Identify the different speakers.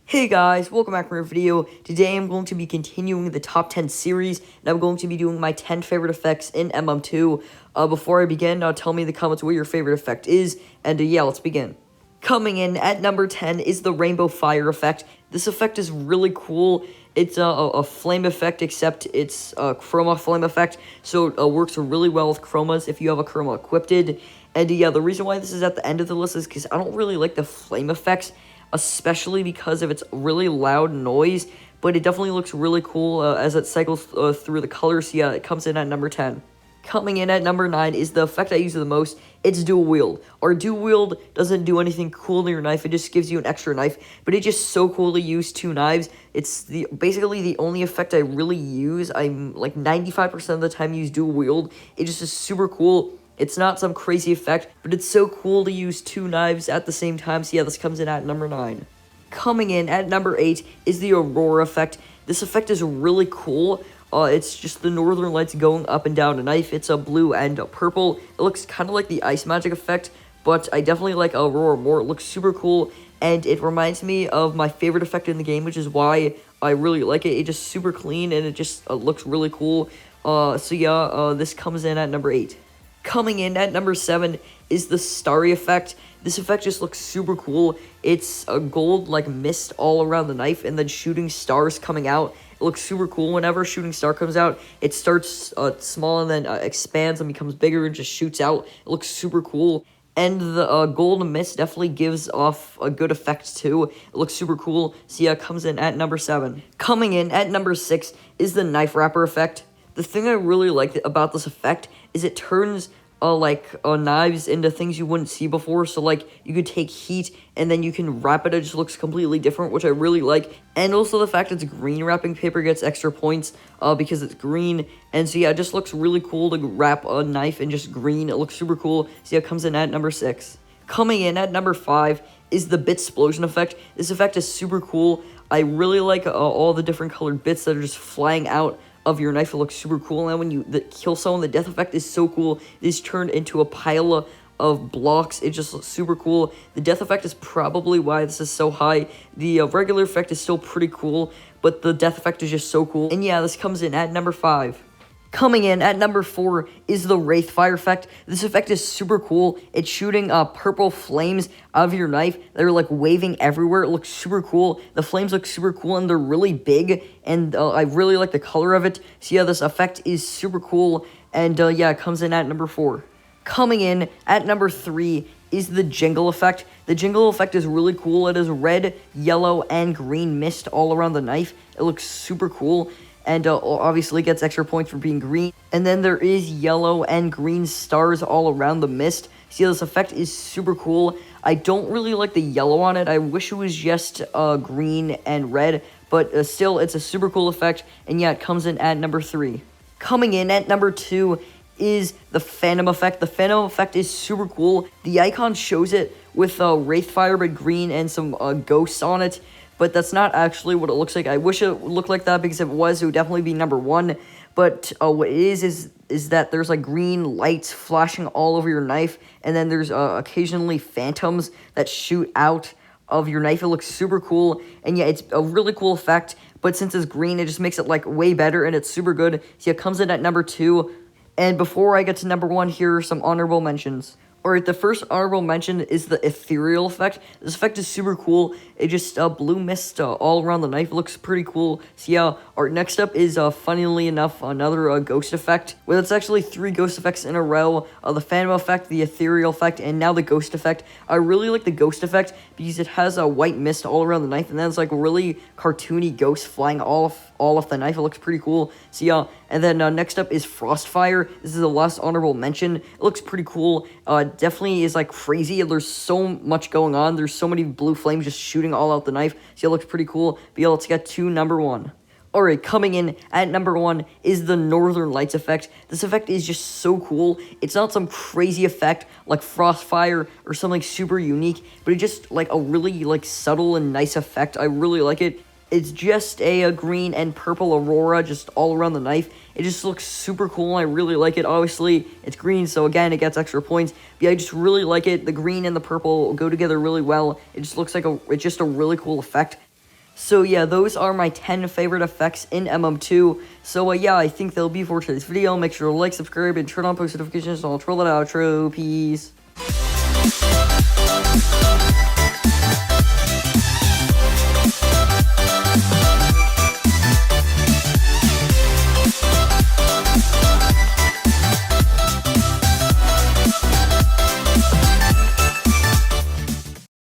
Speaker 1: Hey guys, welcome back to my video. Today I'm going to be continuing the top 10 series, and I'm going to be doing my 10 favorite effects in MM2. Before I begin, tell me in the comments what your favorite effect is, and yeah, let's begin. Coming in at number 10 is the Rainbow Fire effect. This effect is really cool. It's a flame effect, except it's a chroma flame effect, so it works really well with chromas if you have a chroma equipped. And yeah, the reason why this is at the end of the list is because I don't really like the flame effects, especially because of its really loud noise, but it definitely looks really cool as it cycles through the colors. Yeah, it comes in at number 10. Coming in at number 9 is the effect I use the most. It's Dual Wield. Our Dual Wield doesn't do anything cool to your knife, it just gives you an extra knife, but it's just so cool to use two knives. It's basically the only effect I really use. I'm like 95% of the time use Dual Wield. It just is super cool. It's not some crazy effect, but it's so cool to use two knives at the same time. So yeah, this comes in at number 9. Coming in at number 8 is the Aurora effect. This effect is really cool. It's just the northern lights going up and down a knife. It's a blue and a purple. It looks kind of like the ice magic effect, but I definitely like Aurora more. It looks super cool, and it reminds me of my favorite effect in the game, which is why I really like it. It's just super clean, and it just looks really cool. So yeah, this comes in at number 8. Coming in at number 7 is the Starry effect. This effect just looks super cool. It's a gold like mist all around the knife and then shooting stars coming out. It looks super cool. Whenever a shooting star comes out, it starts small and then expands and becomes bigger and just shoots out. It looks super cool. And the gold mist definitely gives off a good effect too. It looks super cool. So yeah, it comes in at number 7. Coming in at number 6 is the knife wrapper effect. The thing I really like about this effect is it turns knives into things you wouldn't see before. So like you could take heat and then you can wrap it. It just looks completely different, which I really like. And also the fact it's green wrapping paper gets extra points because it's green. And so yeah, it just looks really cool to wrap a knife in just green. It looks super cool. So yeah, it comes in at number 6. Coming in at number 5 is the bit explosion effect. This effect is super cool. I really like all the different colored bits that are just flying out of your knife. It looks super cool. And when you kill someone, the death effect is so cool. It is turned into a pile of blocks. It just looks super cool. The death effect is probably why this is so high. The regular effect is still pretty cool, but the death effect is just so cool. And yeah, this comes in at number 5. Coming in at number 4 is the Wraith fire effect. This effect is super cool. It's shooting purple flames out of your knife. They're like waving everywhere. It looks super cool. The flames look super cool and they're really big, and I really like the color of it. So yeah, this effect is super cool, and yeah, it comes in at number 4. Coming in at number 3 is the Jingle effect. The Jingle effect is really cool. It is red, yellow, and green mist all around the knife. It looks super cool. And obviously gets extra points for being green. And then there is yellow and green stars all around the mist. See, this effect is super cool. I don't really like the yellow on it. I wish it was just green and red, but still, it's a super cool effect. And yeah, it comes in at number 3. Coming in at number 2 is the Phantom effect. The Phantom effect is super cool. The icon shows it with Wraith Fire but green and some ghosts on it, but that's not actually what it looks like. I wish it looked like that, because if it was, it would definitely be number 1. But what it is that there's like green lights flashing all over your knife, and then there's occasionally phantoms that shoot out of your knife. It looks super cool, and yeah, it's a really cool effect, but since it's green, it just makes it like way better, and it's super good. So yeah, it comes in at number 2. And before I get to number 1, here are some honorable mentions. Alright, the first honorable mention is the ethereal effect. This effect is super cool. It just blue mist all around the knife. It looks pretty cool. So yeah, our next up is, funnily enough, another ghost effect. Well, it's actually 3 ghost effects in a row. The Phantom effect, the ethereal effect, and now the ghost effect. I really like the ghost effect because it has a white mist all around the knife, and then it's like really cartoony ghosts flying all off the knife. It looks pretty cool. So yeah, and then next up is Frostfire. This is the last honorable mention. It looks pretty cool. Definitely is like crazy. There's so much going on. There's so many blue flames just shooting all out the knife. So it looks pretty cool. But yeah, let's get to number 1. Alright, coming in at number 1 is the Northern Lights effect. This effect is just so cool. It's not some crazy effect like Frostfire or something super unique, but it's just like a really like subtle and nice effect. I really like it. It's just a green and purple aurora just all around the knife. It just looks super cool. I really like it. Obviously, it's green, so again, it gets extra points. But yeah, I just really like it. The green and the purple go together really well. It just looks like it's just a really cool effect. So yeah, those are my 10 favorite effects in MM2. So yeah, I think they'll be for today's video. Make sure to like, subscribe, and turn on post notifications, and I'll troll that outro. Peace.